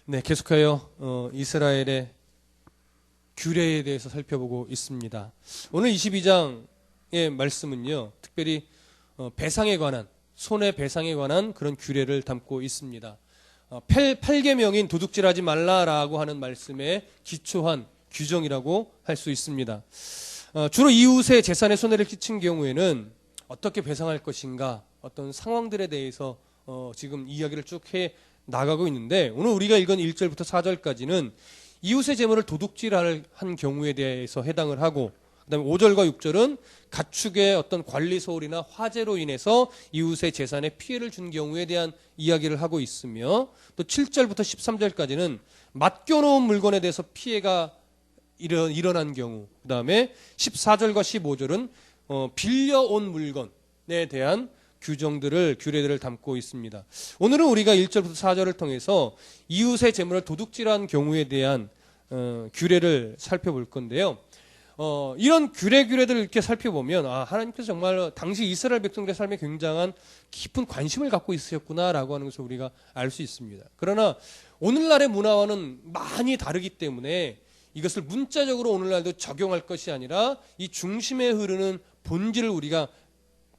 네, 계속하여 이스라엘의 규례에 대해서 살펴보고 있습니다. 오늘 22장의 말씀은요, 특별히 배상에 관한, 손의 배상에 관한 그런 규례를 담고 있습니다. 8계명인 도둑질하지 말라라고 하는 말씀에 기초한 규정이라고 할 수 있습니다. 주로 이웃의 재산에 손해를 끼친 경우에는 어떻게 배상할 것인가, 어떤 상황들에 대해서 지금 이야기를 쭉 해 나가고 있는데, 오늘 우리가 읽은 1절부터 4절까지는 이웃의 재물을 도둑질한 경우에 대해서 해당을 하고, 그 다음에 5절과 6절은 가축의 어떤 관리 소홀이나 화재로 인해서 이웃의 재산에 피해를 준 경우에 대한 이야기를 하고 있으며, 또 7절부터 13절까지는 맡겨놓은 물건에 대해서 피해가 일어난 경우, 그 다음에 14절과 15절은 빌려온 물건에 대한 규례들을 담고 있습니다. 오늘은 우리가 1절부터 4절을 통해서 이웃의 재물을 도둑질한 경우에 대한 규례를 살펴볼 건데요. 이런 규례들을 이렇게 살펴보면, 하나님께서 정말 당시 이스라엘 백성들의 삶에 굉장한 깊은 관심을 갖고 있으셨구나라고 하는 것을 우리가 알 수 있습니다. 그러나 오늘날의 문화와는 많이 다르기 때문에 이것을 문자적으로 오늘날도 적용할 것이 아니라 이 중심에 흐르는 본질을 우리가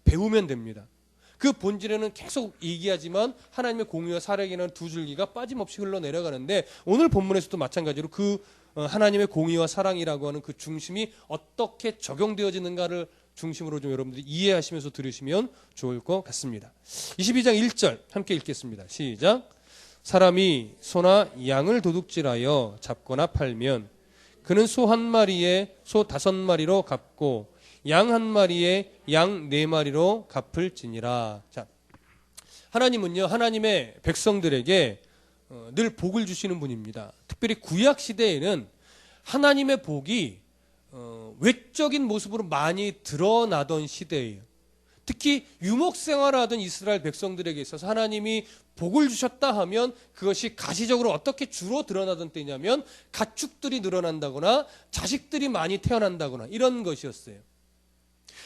배우면 됩니다. 그 본질에는 계속 얘기하지만 하나님의 공의와 사랑이라는 두 줄기가 빠짐없이 흘러내려가는데, 오늘 본문에서도 마찬가지로 그 하나님의 공의와 사랑이라고 하는 그 중심이 어떻게 적용되어지는가를 중심으로 좀 여러분들이 이해하시면서 들으시면 좋을 것 같습니다. 22장 1절 함께 읽겠습니다. 시작. 사람이 소나 양을 도둑질하여 잡거나 팔면 그는 소 한 마리에 소 5마리로 갚고 양 한 마리에 양 4마리로 갚을지니라. 자, 하나님은요, 하나님의 백성들에게 늘 복을 주시는 분입니다. 특별히 구약 시대에는 하나님의 복이 외적인 모습으로 많이 드러나던 시대예요. 특히 유목 생활을 하던 이스라엘 백성들에게 있어서 하나님이 복을 주셨다 하면 그것이 가시적으로 어떻게 주로 드러나던 때냐면 가축들이 늘어난다거나 자식들이 많이 태어난다거나 이런 것이었어요.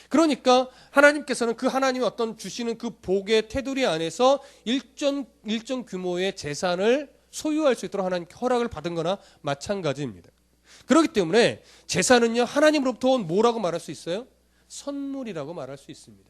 그러니까 하나님께서는 그 하나님의 어떤 주시는 그 복의 테두리 안에서 일정 규모의 재산을 소유할 수 있도록 하나님께 허락을 받은 거나 마찬가지입니다. 그렇기 때문에 재산은요, 하나님으로부터 온 뭐라고 말할 수 있어요? 선물이라고 말할 수 있습니다.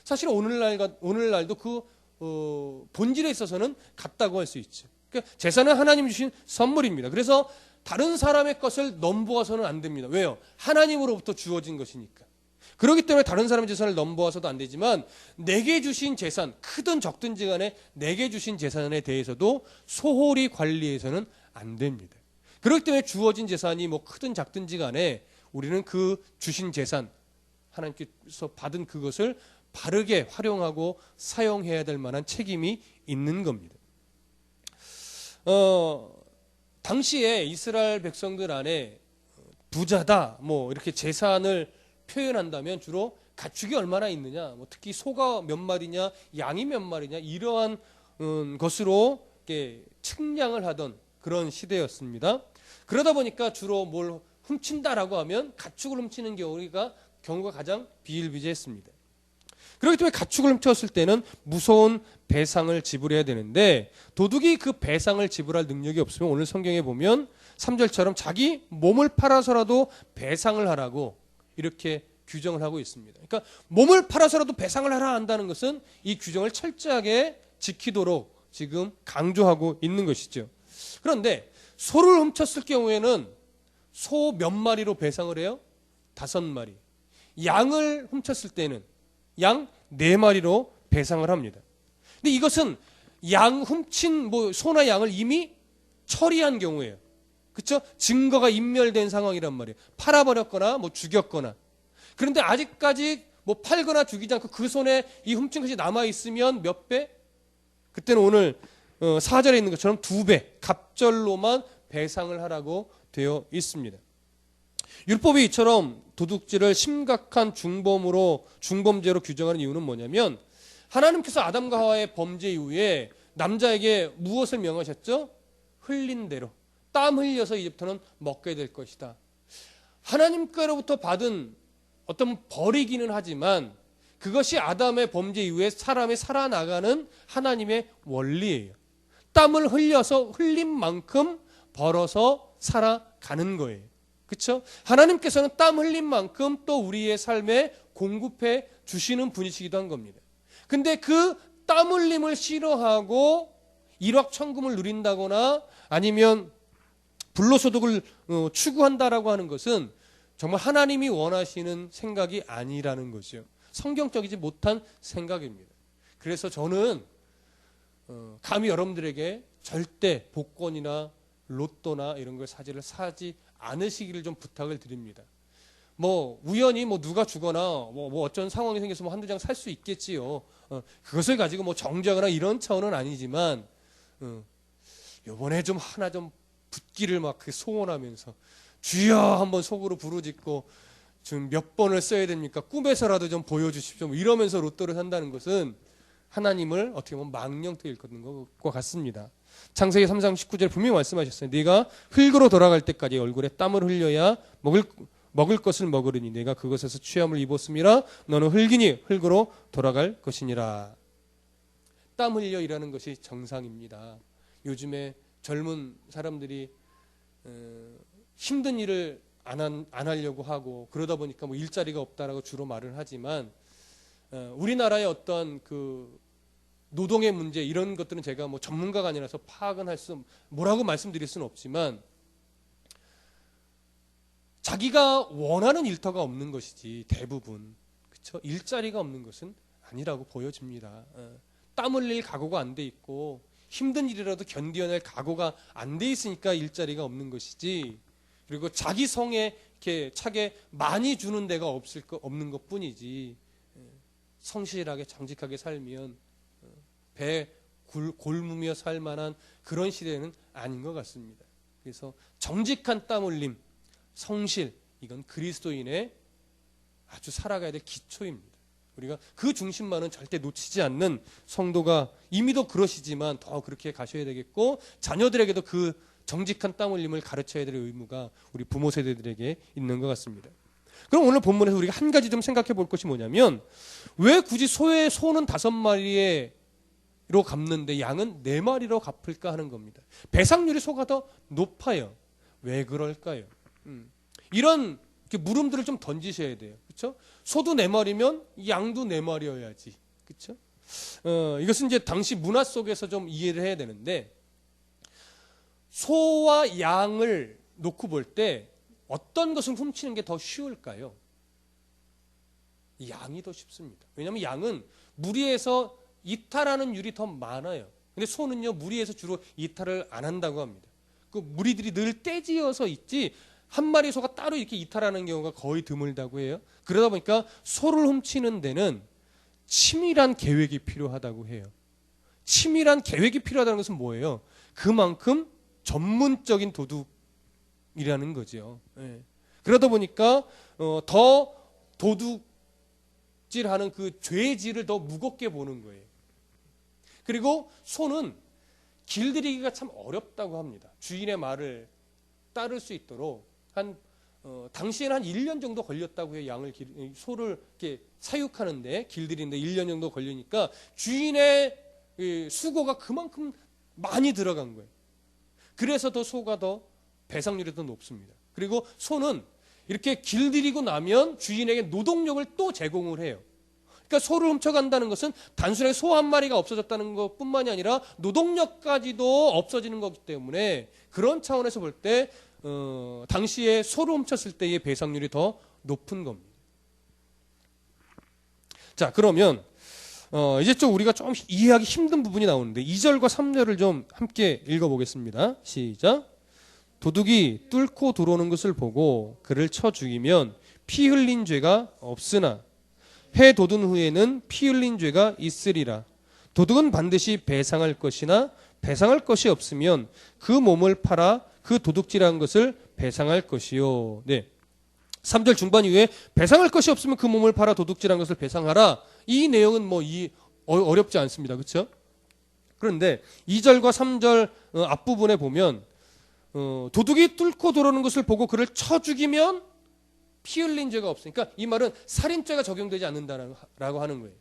사실 오늘날도 그 본질에 있어서는 같다고 할 수 있죠. 그러니까 재산은 하나님 주신 선물입니다. 그래서 다른 사람의 것을 넘보아서는 안 됩니다. 왜요? 하나님으로부터 주어진 것이니까. 그렇기 때문에 다른 사람의 재산을 넘보아서도 안 되지만, 내게 주신 재산, 크든 적든지 간에 내게 주신 재산에 대해서도 소홀히 관리해서는 안 됩니다. 그렇기 때문에 주어진 재산이 뭐 크든 작든지 간에 우리는 그 주신 재산, 하나님께서 받은 그것을 바르게 활용하고 사용해야 될 만한 책임이 있는 겁니다. 당시에 이스라엘 백성들 안에 부자다, 뭐 이렇게 재산을 표현한다면 주로 가축이 얼마나 있느냐, 뭐 특히 소가 몇 마리냐, 양이 몇 마리냐, 이러한 것으로 이렇게 측량을 하던 그런 시대였습니다. 그러다 보니까 주로 뭘 훔친다라고 하면 가축을 훔치는 경우가 가장 비일비재했습니다. 그렇기 때문에 가축을 훔쳤을 때는 무서운 배상을 지불해야 되는데, 도둑이 그 배상을 지불할 능력이 없으면 오늘 성경에 보면 3절처럼 자기 몸을 팔아서라도 배상을 하라고 이렇게 규정을 하고 있습니다. 그러니까 몸을 팔아서라도 배상을 하라 한다는 것은 이 규정을 철저하게 지키도록 지금 강조하고 있는 것이죠. 그런데 소를 훔쳤을 경우에는 소 몇 마리로 배상을 해요? 5마리. 양을 훔쳤을 때는 양 4마리로 배상을 합니다. 근데 이것은 양 훔친 소나 양을 이미 처리한 경우예요. 그렇죠? 증거가 인멸된 상황이란 말이에요. 팔아버렸거나 죽였거나. 그런데 아직까지 팔거나 죽이지 않고 그 손에 이 훔친 것이 남아있으면 몇 배? 그때는 오늘 4절에 있는 것처럼 2배, 갑절로만 배상을 하라고 되어 있습니다. 율법이 이처럼 도둑질을 심각한 중범죄로 규정하는 이유는 뭐냐면, 하나님께서 아담과 하와의 범죄 이후에 남자에게 무엇을 명하셨죠? 흘린 대로 땀 흘려서 이제부터는 먹게 될 것이다. 하나님께로부터 받은 어떤 벌이기는 하지만 그것이 아담의 범죄 이후에 사람이 살아나가는 하나님의 원리예요. 땀을 흘린 만큼 벌어서 살아가는 거예요. 그렇죠? 하나님께서는 땀 흘린 만큼 또 우리의 삶에 공급해 주시는 분이시기도 한 겁니다. 근데 그 땀 흘림을 싫어하고 일확천금을 누린다거나 아니면 불로소득을 추구한다라고 하는 것은 정말 하나님이 원하시는 생각이 아니라는 것이요. 성경적이지 못한 생각입니다. 그래서 저는 감히 여러분들에게 절대 복권이나 로또나 이런 걸 사지 않으시기를 좀 부탁을 드립니다. 뭐 우연히 뭐 누가 주거나 뭐 어쩐 상황이 생겨서 뭐 한두 장 살 수 있겠지요. 그것을 가지고 뭐 정죄하거나 이런 차원은 아니지만 요번에 좀 하나 좀 붙기를 막 소원하면서 주여 한번 속으로 부르짖고 지금 몇 번을 써야 됩니까? 꿈에서라도 좀 보여주십시오. 뭐 이러면서 로또를 산다는 것은 하나님을 어떻게 보면 망령되이 일컫는 것과 같습니다. 창세기 3장 19절 분명히 말씀하셨어요. 네가 흙으로 돌아갈 때까지 얼굴에 땀을 흘려야 먹을 것을 먹으리니 내가 그것에서 취함을 입었음이라 너는 흙이니 흙으로 돌아갈 것이니라. 땀 흘려 일하는 것이 정상입니다. 요즘에 젊은 사람들이 힘든 일을 안 하려고 하고 그러다 보니까 뭐 일자리가 없다라고 주로 말을 하지만 우리나라의 어떤 그 노동의 문제 이런 것들은 제가 뭐 전문가가 아니라서 파악은 뭐라고 말씀드릴 수는 없지만 자기가 원하는 일터가 없는 것이지 대부분 그렇죠? 일자리가 없는 것은 아니라고 보여집니다. 땀 흘릴 각오가 안 돼 있고 힘든 일이라도 견뎌낼 각오가 안 돼 있으니까 일자리가 없는 것이지 그리고 자기 성에 이렇게 차게 많이 주는 데가 없는 것뿐이지 성실하게 정직하게 살면 배 골무며 살 만한 그런 시대는 아닌 것 같습니다. 그래서 정직한 땀 흘림 성실 이건 그리스도인의 아주 살아가야 될 기초입니다. 우리가 그 중심만은 절대 놓치지 않는 성도가 이미도 그러시지만 더 그렇게 가셔야 되겠고 자녀들에게도 그 정직한 땀 흘림을 가르쳐야 될 의무가 우리 부모 세대들에게 있는 것 같습니다. 그럼 오늘 본문에서 우리가 한 가지 좀 생각해 볼 것이 뭐냐면 왜 굳이 소는 5마리로 갚는데 양은 4마리로 갚을까 하는 겁니다. 배상률이 소가 더 높아요. 왜 그럴까요? 이런 물음들을 좀 던지셔야 돼요. 그렇죠? 소도 4마리면 양도 4마리여야지. 그렇죠? 이것은 이제 당시 문화 속에서 좀 이해를 해야 되는데 소와 양을 놓고 볼 때 어떤 것을 훔치는 게 더 쉬울까요? 양이 더 쉽습니다. 왜냐하면 양은 무리에서 이탈하는 율이 더 많아요. 근데 소는요 무리에서 주로 이탈을 안 한다고 합니다. 그 무리들이 늘 떼지어서 있지 한 마리 소가 따로 이렇게 이탈하는 경우가 거의 드물다고 해요. 그러다 보니까 소를 훔치는 데는 치밀한 계획이 필요하다고 해요. 치밀한 계획이 필요하다는 것은 뭐예요? 그만큼 전문적인 도둑이라는 거죠. 예. 그러다 보니까 더 도둑질하는 그 죄질을 더 무겁게 보는 거예요. 그리고 소는 길들이기가 참 어렵다고 합니다. 주인의 말을 따를 수 있도록 당시에는 한 1년 정도 걸렸다고 해요. 소를 이렇게 사육하는데 길들이는데 1년 정도 걸리니까 주인의 수고가 그만큼 많이 들어간 거예요. 그래서 소가 더 배상률이 더 높습니다. 그리고 소는 이렇게 길들이고 나면 주인에게 노동력을 또 제공을 해요. 그러니까 소를 훔쳐간다는 것은 단순하게 소 한 마리가 없어졌다는 것뿐만이 아니라 노동력까지도 없어지는 거기 때문에 그런 차원에서 볼 때 당시에 소를 훔쳤을 때의 배상률이 더 높은 겁니다. 자, 그러면 이제 좀 우리가 좀 이해하기 힘든 부분이 나오는데 2절과 3절을 좀 함께 읽어보겠습니다. 시작. 도둑이 뚫고 들어오는 것을 보고 그를 쳐 죽이면 피 흘린 죄가 없으나 해 돋은 후에는 피 흘린 죄가 있으리라. 도둑은 반드시 배상할 것이나 배상할 것이 없으면 그 몸을 팔아 그 도둑질한 것을 배상할 것이요. 네. 3절 중반 이후에 배상할 것이 없으면 그 몸을 팔아 도둑질한 것을 배상하라. 이 내용은 뭐 어렵지 않습니다. 그렇죠? 그런데 2절과 3절 앞부분에 보면 도둑이 뚫고 들어오는 것을 보고 그를 쳐 죽이면 피 흘린 죄가 없으니까 이 말은 살인죄가 적용되지 않는다라고 하는 거예요.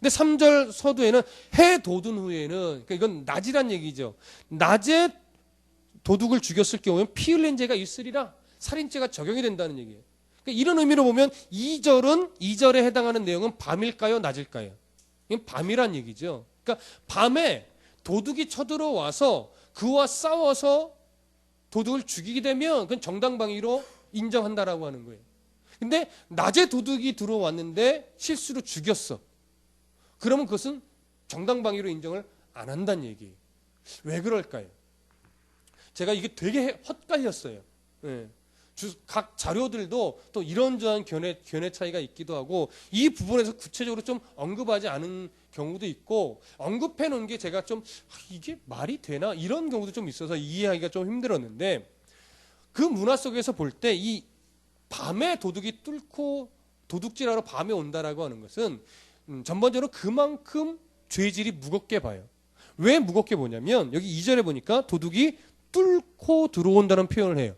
근데 3절 서두에는 해 돋은 후에는, 그러니까 이건 낮이란 얘기죠. 낮에 도둑을 죽였을 경우에는 피 흘린 죄가 있으리라, 살인죄가 적용이 된다는 얘기예요. 그러니까 이런 의미로 보면 2절에 해당하는 내용은 밤일까요, 낮일까요? 이건 밤이란 얘기죠. 그러니까 밤에 도둑이 쳐들어와서 그와 싸워서 도둑을 죽이게 되면 그건 정당방위로 인정한다라고 하는 거예요. 근데 낮에 도둑이 들어왔는데 실수로 죽였어. 그러면 그것은 정당방위로 인정을 안 한다는 얘기예요. 왜 그럴까요? 제가 이게 되게 헛갈렸어요. 예. 각 자료들도 또 이런저런 견해 차이가 있기도 하고, 이 부분에서 구체적으로 좀 언급하지 않은 경우도 있고, 언급해 놓은 게 제가 좀 이게 말이 되나 이런 경우도 좀 있어서 이해하기가 좀 힘들었는데, 그 문화 속에서 볼 때 이 밤에 도둑이 뚫고 도둑질하러 밤에 온다라고 하는 것은 전반적으로 그만큼 죄질이 무겁게 봐요. 왜 무겁게 보냐면 여기 2절에 보니까 도둑이 뚫고 들어온다는 표현을 해요.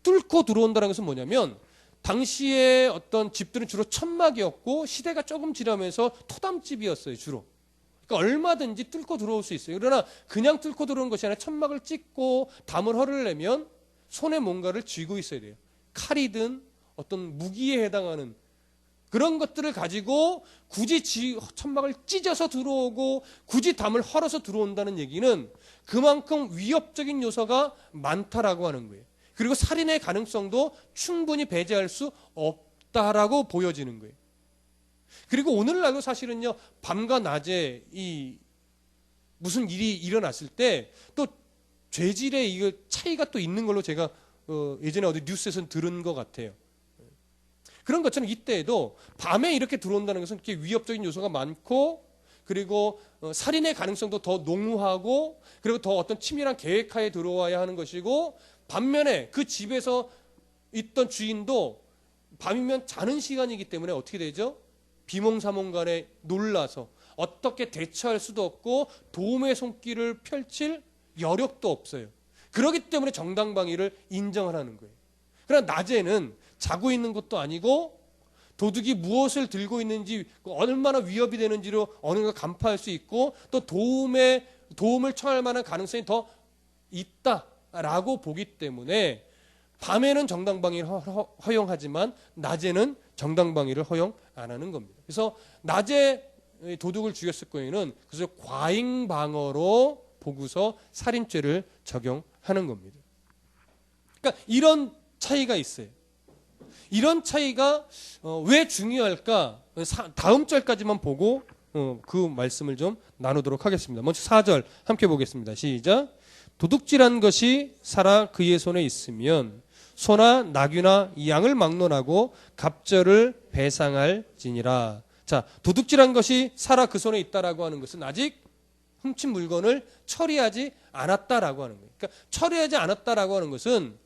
뚫고 들어온다는 것은 뭐냐면, 당시에 어떤 집들은 주로 천막이었고 시대가 조금 지나면서 토담집이었어요, 주로. 그러니까 얼마든지 뚫고 들어올 수 있어요. 그러나 그냥 뚫고 들어오는 것이 아니라 천막을 찍고 담을 허르려면 손에 뭔가를 쥐고 있어야 돼요. 칼이든 어떤 무기에 해당하는 그런 것들을 가지고 굳이 천막을 찢어서 들어오고 굳이 담을 헐어서 들어온다는 얘기는 그만큼 위협적인 요소가 많다라고 하는 거예요. 그리고 살인의 가능성도 충분히 배제할 수 없다라고 보여지는 거예요. 그리고 오늘날도 사실은요, 밤과 낮에 이 무슨 일이 일어났을 때 또 죄질의 이 차이가 또 있는 걸로 제가 예전에 어디 뉴스에서 들은 것 같아요. 그런 것처럼 이때에도 밤에 이렇게 들어온다는 것은 이렇게 위협적인 요소가 많고, 그리고 살인의 가능성도 더 농후하고, 그리고 더 어떤 치밀한 계획하에 들어와야 하는 것이고, 반면에 그 집에서 있던 주인도 밤이면 자는 시간이기 때문에 어떻게 되죠? 비몽사몽간에 놀라서 어떻게 대처할 수도 없고 도움의 손길을 펼칠 여력도 없어요. 그렇기 때문에 정당방위를 인정하라는 거예요. 그러나 낮에는 자고 있는 것도 아니고 도둑이 무엇을 들고 있는지, 얼마나 위협이 되는지로 어느 정도 간파할 수 있고, 또 도움을 청할 만한 가능성이 더 있다라고 보기 때문에 밤에는 정당방위를 허용하지만 낮에는 정당방위를 허용 안 하는 겁니다. 그래서 낮에 도둑을 죽였을 경우에는 그래서 과잉방어로 보고서 살인죄를 적용하는 겁니다. 그러니까 이런 차이가 있어요. 이런 차이가 왜 중요할까? 다음 절까지만 보고 그 말씀을 좀 나누도록 하겠습니다. 먼저 4절 함께 보겠습니다. 시작. 도둑질한 것이 살아 그의 손에 있으면 소나 나귀나 양을 막론하고 갑절을 배상할지니라. 자, 도둑질한 것이 살아 그 손에 있다라고 하는 것은 아직 훔친 물건을 처리하지 않았다라고 하는 거예요. 그러니까 처리하지 않았다라고 하는 것은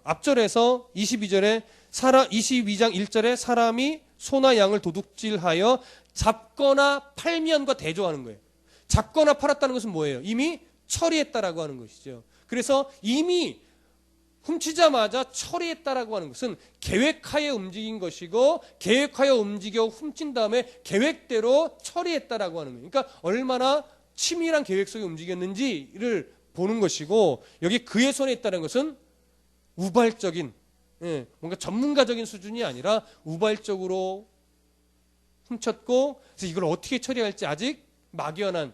앞절에서 22장 1절에 사람이 소나 양을 도둑질하여 잡거나 팔면과 대조하는 거예요. 잡거나 팔았다는 것은 뭐예요? 이미 처리했다라고 하는 것이죠. 그래서 이미 훔치자마자 처리했다라고 하는 것은 계획하에 움직인 것이고, 계획하여 움직여 훔친 다음에 계획대로 처리했다라고 하는 거예요. 그러니까 얼마나 치밀한 계획 속에 움직였는지를 보는 것이고, 여기 그의 손에 있다는 것은 우발적인, 뭔가 전문가적인 수준이 아니라 우발적으로 훔쳤고, 그래서 이걸 어떻게 처리할지 아직 막연한,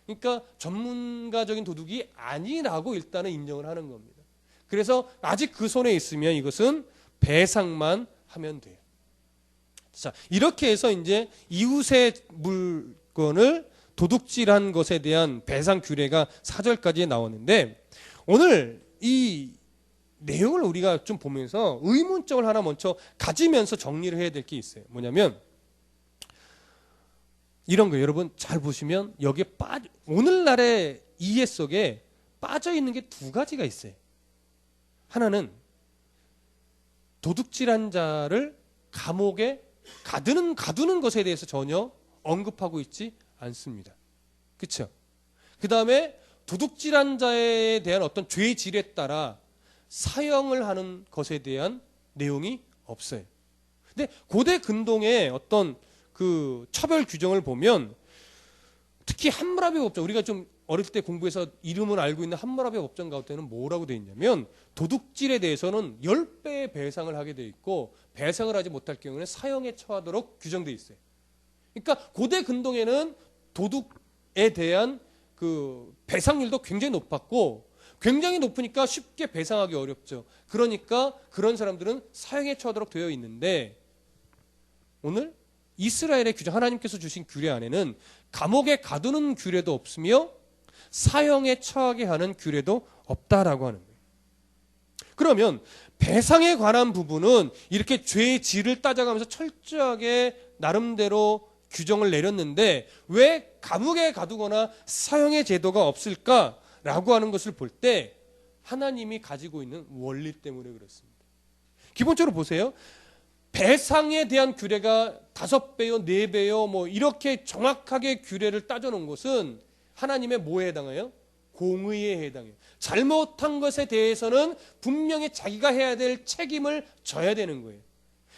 그러니까 전문가적인 도둑이 아니라고 일단은 인정을 하는 겁니다. 그래서 아직 그 손에 있으면 이것은 배상만 하면 돼요. 자, 이렇게 해서 이제 이웃의 물건을 도둑질한 것에 대한 배상 규례가 4절까지 나오는데, 오늘 이 내용을 우리가 좀 보면서 의문점을 하나 먼저 가지면서 정리를 해야 될 게 있어요. 뭐냐면 이런 거예요. 여러분 잘 보시면 여기에 오늘날의 이해 속에 빠져 있는 게 두 가지가 있어요. 하나는 도둑질한 자를 감옥에 가두는 것에 대해서 전혀 언급하고 있지 않습니다. 그렇죠? 그 다음에 도둑질한 자에 대한 어떤 죄의 질에 따라 사형을 하는 것에 대한 내용이 없어요. 근데 고대 근동의 어떤 그 처벌 규정을 보면 특히 함무라비 법정, 우리가 좀 어릴 때 공부해서 이름을 알고 있는 함무라비 법정 가운데는 뭐라고 되어 있냐면 도둑질에 대해서는 10배의 배상을 하게 되어 있고 배상을 하지 못할 경우에는 사형에 처하도록 규정되어 있어요. 그러니까 고대 근동에는 도둑에 대한 그 배상률도 굉장히 높았고 굉장히 높으니까 쉽게 배상하기 어렵죠. 그러니까 그런 사람들은 사형에 처하도록 되어 있는데 오늘 이스라엘의 규정, 하나님께서 주신 규례 안에는 감옥에 가두는 규례도 없으며 사형에 처하게 하는 규례도 없다라고 하는 거예요. 그러면 배상에 관한 부분은 이렇게 죄의 질을 따져가면서 철저하게 나름대로 규정을 내렸는데 왜 감옥에 가두거나 사형의 제도가 없을까라고 하는 것을 볼 때 하나님이 가지고 있는 원리 때문에 그렇습니다. 기본적으로 보세요. 배상에 대한 규례가 5배요, 4배요, 뭐 이렇게 정확하게 규례를 따져놓은 것은 하나님의 뭐에 해당해요? 공의에 해당해요. 잘못한 것에 대해서는 분명히 자기가 해야 될 책임을 져야 되는 거예요.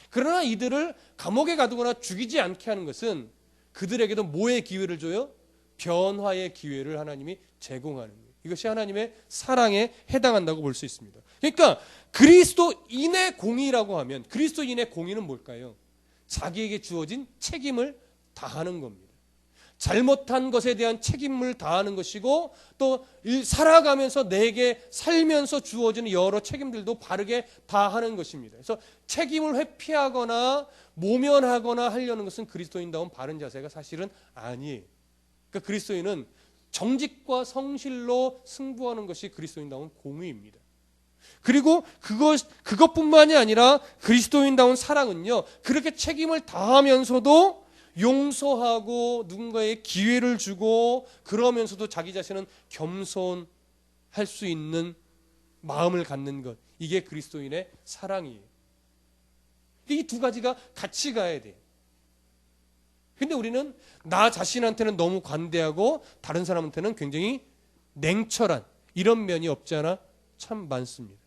그러나 이들을 감옥에 가두거나 죽이지 않게 하는 것은 그들에게도 뭐의 기회를 줘요? 변화의 기회를 하나님이 제공하는 거예요. 이것이 하나님의 사랑에 해당한다고 볼 수 있습니다. 그러니까 그리스도인의 공의라고 하면 그리스도인의 공의는 뭘까요? 자기에게 주어진 책임을 다하는 겁니다. 잘못한 것에 대한 책임을 다하는 것이고 또 살아가면서 내게 살면서 주어지는 여러 책임들도 바르게 다하는 것입니다. 그래서 책임을 회피하거나 모면하거나 하려는 것은 그리스도인다운 바른 자세가 사실은 아니에요. 그러니까 그리스도인은 정직과 성실로 승부하는 것이 그리스도인다운 공의입니다. 그리고 그것뿐만이 아니라 그리스도인다운 사랑은요, 그렇게 책임을 다하면서도 용서하고 누군가의 기회를 주고 그러면서도 자기 자신은 겸손할 수 있는 마음을 갖는 것, 이게 그리스도인의 사랑이에요. 이 두 가지가 같이 가야 돼요. 근데 우리는 나 자신한테는 너무 관대하고 다른 사람한테는 굉장히 냉철한 이런 면이 없지 않아 참 많습니다.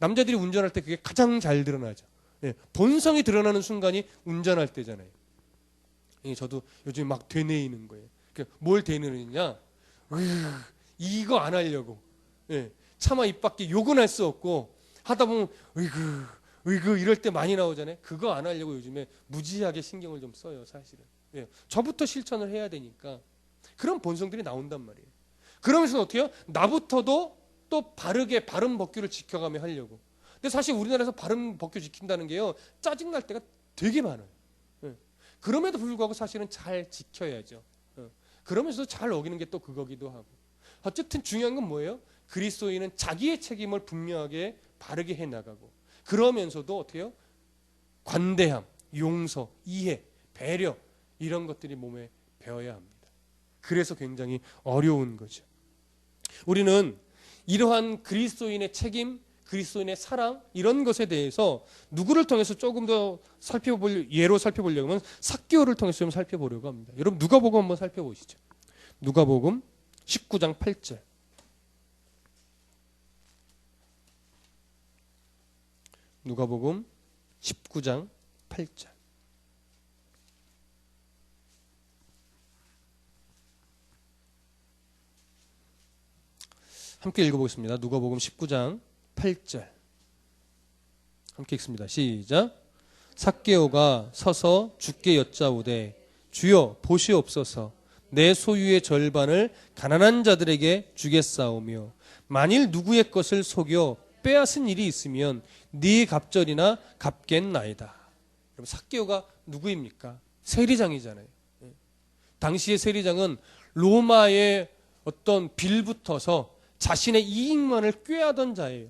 남자들이 운전할 때 그게 가장 잘 드러나죠. 예, 본성이 드러나는 순간이 운전할 때잖아요. 저도 요즘 막 되뇌이는 거예요. 그러니까 뭘 되뇌느냐? 이거 안 하려고. 예, 차마 입 밖에 욕은 할 수 없고 하다 보면 으이그 이럴 때 많이 나오잖아요. 그거 안 하려고 요즘에 무지하게 신경을 좀 써요, 사실은. 예, 저부터 실천을 해야 되니까 그런 본성들이 나온단 말이에요. 그러면서 어떻게 해요? 나부터도 또 바르게 바른 법규를 지켜가며 하려고. 근데 사실 우리나라에서 바른 법규 지킨다는 게요, 짜증날 때가 되게 많아요. 예. 그럼에도 불구하고 사실은 잘 지켜야죠. 그러면서 잘 어기는 게 또 그거기도 하고. 어쨌든 중요한 건 뭐예요? 그리스도인은 자기의 책임을 분명하게 바르게 해나가고 그러면서도 어떻게 해요? 관대함, 용서, 이해, 배려 이런 것들이 몸에 배어야 합니다. 그래서 굉장히 어려운 거죠. 우리는 이러한 그리스도인의 책임, 그리스도인의 사랑 이런 것에 대해서 누구를 통해서 조금 더 예로 살펴보려고 하면 삭개오를 통해서 좀 살펴보려고 합니다. 여러분 누가복음 한번 살펴보시죠. 누가복음 19장 8절. 누가복음 19장 8절. 함께 읽어보겠습니다. 누가복음 19장 8절. 함께 읽습니다. 시작. 삭개오가 서서 주께 여짜오되 주여 보시옵소서 내 소유의 절반을 가난한 자들에게 주겠사오며 만일 누구의 것을 속여 빼앗은 일이 있으면 네 갑절이나 갚겠나이다. 여러분 삭개오가 누구입니까? 세리장이잖아요. 당시의 세리장은 로마의 어떤 빌붙어서 자신의 이익만을 꾀하던 자예요.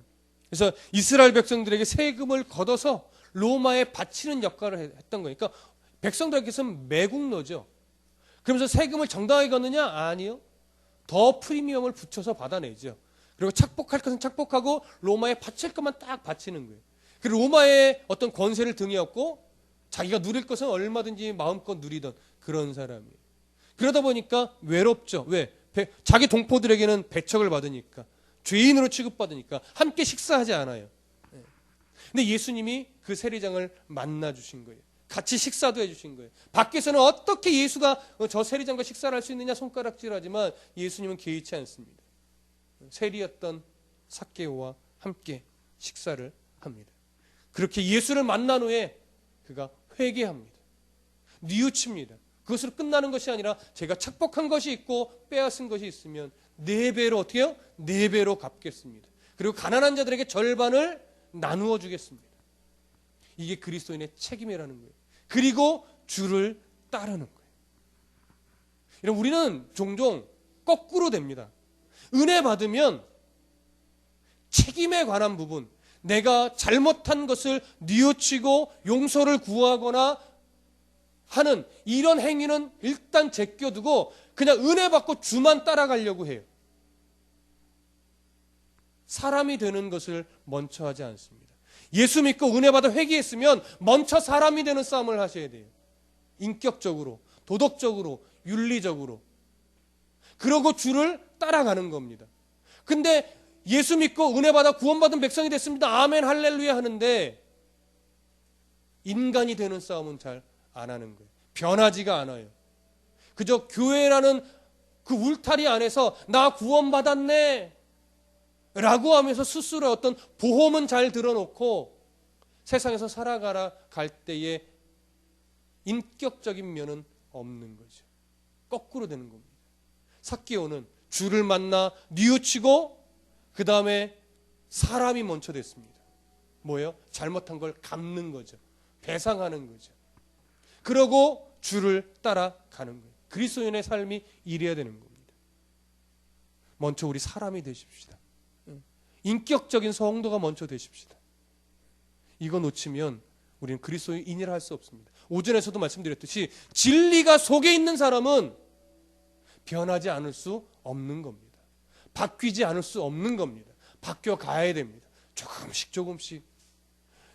그래서 이스라엘 백성들에게 세금을 걷어서 로마에 바치는 역할을 했던 거니까 백성들에게서는 매국노죠. 그러면서 세금을 정당하게 걷느냐? 아니요. 더 프리미엄을 붙여서 받아내죠. 그리고 착복할 것은 착복하고 로마에 바칠 것만 딱 바치는 거예요. 그리고 로마의 어떤 권세를 등에 업고 자기가 누릴 것은 얼마든지 마음껏 누리던 그런 사람이에요. 그러다 보니까 외롭죠. 왜? 자기 동포들에게는 배척을 받으니까, 죄인으로 취급받으니까 함께 식사하지 않아요. 근데 예수님이 그 세리장을 만나 주신 거예요. 같이 식사도 해주신 거예요. 밖에서는 어떻게 예수가 저 세리장과 식사를 할 수 있느냐 손가락질하지만 예수님은 개의치 않습니다. 세리였던 삭개오와 함께 식사를 합니다. 그렇게 예수를 만난 후에 그가 회개합니다. 뉘우칩니다. 그것으로 끝나는 것이 아니라 제가 착복한 것이 있고 빼앗은 것이 있으면 4배로 어떻게 해요? 4배로 갚겠습니다. 그리고 가난한 자들에게 절반을 나누어 주겠습니다. 이게 그리스도인의 책임이라는 거예요. 그리고 주를 따르는 거예요. 여러분, 우리는 종종 거꾸로 됩니다. 은혜 받으면 책임에 관한 부분, 내가 잘못한 것을 뉘우치고 용서를 구하거나 하는 이런 행위는 일단 제껴두고 그냥 은혜 받고 주만 따라가려고 해요. 사람이 되는 것을 먼저 하지 않습니다. 예수 믿고 은혜 받아 회개했으면 먼저 사람이 되는 싸움을 하셔야 돼요. 인격적으로, 도덕적으로, 윤리적으로. 그러고 주를 따라가는 겁니다. 근데 예수 믿고 은혜 받아 구원받은 백성이 됐습니다. 아멘 할렐루야 하는데 인간이 되는 싸움은 잘 안 하는 거예요. 변하지가 않아요. 그저 교회라는 그 울타리 안에서 나 구원받았네 라고 하면서 스스로 어떤 보험은 잘 들어놓고 세상에서 살아가라 갈 때에 인격적인 면은 없는 거죠. 거꾸로 되는 겁니다. 삭개오는 주를 만나 뉘우치고 그 다음에 사람이 먼저 됐습니다. 뭐예요? 잘못한 걸 갚는 거죠. 배상하는 거죠. 그러고 주를 따라가는 거예요. 그리스도인의 삶이 이래야 되는 겁니다. 먼저 우리 사람이 되십시다. 인격적인 성도가 먼저 되십시다. 이거 놓치면 우리는 그리스도인이라 할 수 없습니다. 오전에서도 말씀드렸듯이 진리가 속에 있는 사람은 변하지 않을 수 없는 겁니다. 바뀌지 않을 수 없는 겁니다. 바뀌어 가야 됩니다. 조금씩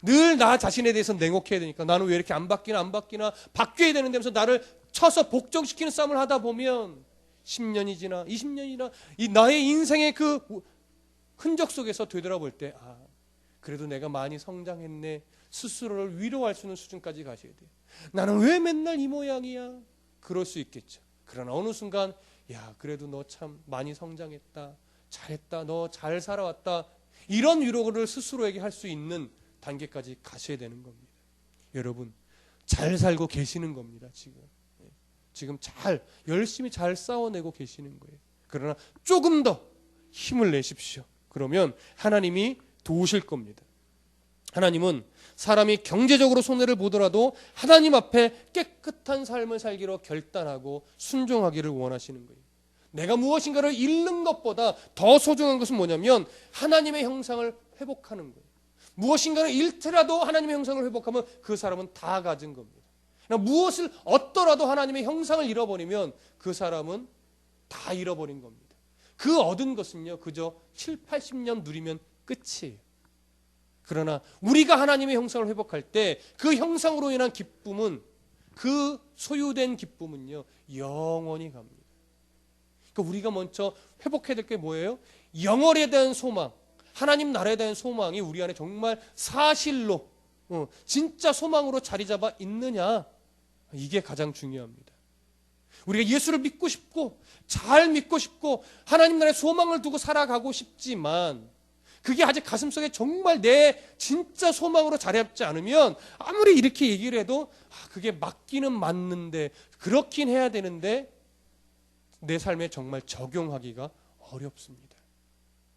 늘 나 자신에 대해서 냉혹해야 되니까 나는 왜 이렇게 안 바뀌나 바뀌어야 되는데 하면서 나를 쳐서 복종시키는 싸움을 하다 보면 10년이 지나 20년이나 이 나의 인생의 그 흔적 속에서 되돌아볼 때 그래도 내가 많이 성장했네. 스스로를 위로할 수 있는 수준까지 가셔야 돼요. 나는 왜 맨날 이 모양이야? 그럴 수 있겠죠. 그러나 어느 순간 그래도 너 참 많이 성장했다. 잘했다. 너 잘 살아왔다. 이런 위로를 스스로에게 할 수 있는 단계까지 가셔야 되는 겁니다. 여러분, 잘 살고 계시는 겁니다. 지금 열심히 잘 싸워내고 계시는 거예요. 그러나 조금 더 힘을 내십시오. 그러면 하나님이 도우실 겁니다. 하나님은 사람이 경제적으로 손해를 보더라도 하나님 앞에 깨끗한 삶을 살기로 결단하고 순종하기를 원하시는 거예요. 내가 무엇인가를 잃는 것보다 더 소중한 것은 뭐냐면 하나님의 형상을 회복하는 거예요. 무엇인가를 잃더라도 하나님의 형상을 회복하면 그 사람은 다 가진 겁니다. 무엇을 얻더라도 하나님의 형상을 잃어버리면 그 사람은 다 잃어버린 겁니다. 그 얻은 것은요, 그저 7, 80년 누리면 끝이에요. 그러나 우리가 하나님의 형상을 회복할 때 그 형상으로 인한 기쁨은, 그 소유된 기쁨은요, 영원히 갑니다. 그러니까 우리가 먼저 회복해야 될 게 뭐예요? 영월에 대한 소망, 하나님 나라에 대한 소망이 우리 안에 정말 사실로 진짜 소망으로 자리 잡아 있느냐, 이게 가장 중요합니다. 우리가 예수를 믿고 싶고 잘 믿고 싶고 하나님 나라의 소망을 두고 살아가고 싶지만 그게 아직 가슴속에 정말 내 진짜 소망으로 자리 잡지 않으면 아무리 이렇게 얘기를 해도 그게 맞기는 맞는데 그렇긴 해야 되는데 내 삶에 정말 적용하기가 어렵습니다.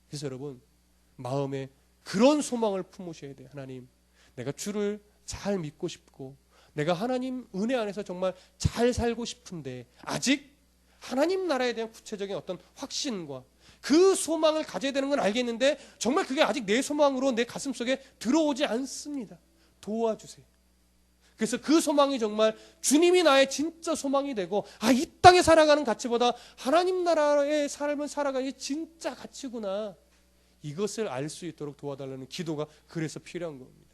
그래서 여러분, 마음에 그런 소망을 품으셔야 돼요. 하나님, 내가 주를 잘 믿고 싶고 내가 하나님 은혜 안에서 정말 잘 살고 싶은데 아직 하나님 나라에 대한 구체적인 어떤 확신과 그 소망을 가져야 되는 건 알겠는데 정말 그게 아직 내 소망으로 내 가슴속에 들어오지 않습니다. 도와주세요. 그래서 그 소망이 정말 주님이 나의 진짜 소망이 되고 이 땅에 살아가는 가치보다 하나님 나라의 삶을 살아가는 게 진짜 가치구나, 이것을 알 수 있도록 도와달라는 기도가 그래서 필요한 겁니다.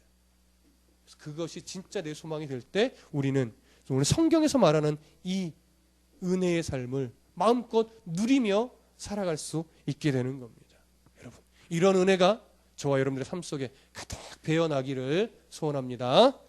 그것이 진짜 내 소망이 될 때 우리는 오늘 성경에서 말하는 이 은혜의 삶을 마음껏 누리며 살아갈 수 있게 되는 겁니다. 여러분, 이런 은혜가 저와 여러분들의 삶 속에 가득 배어나기를 소원합니다.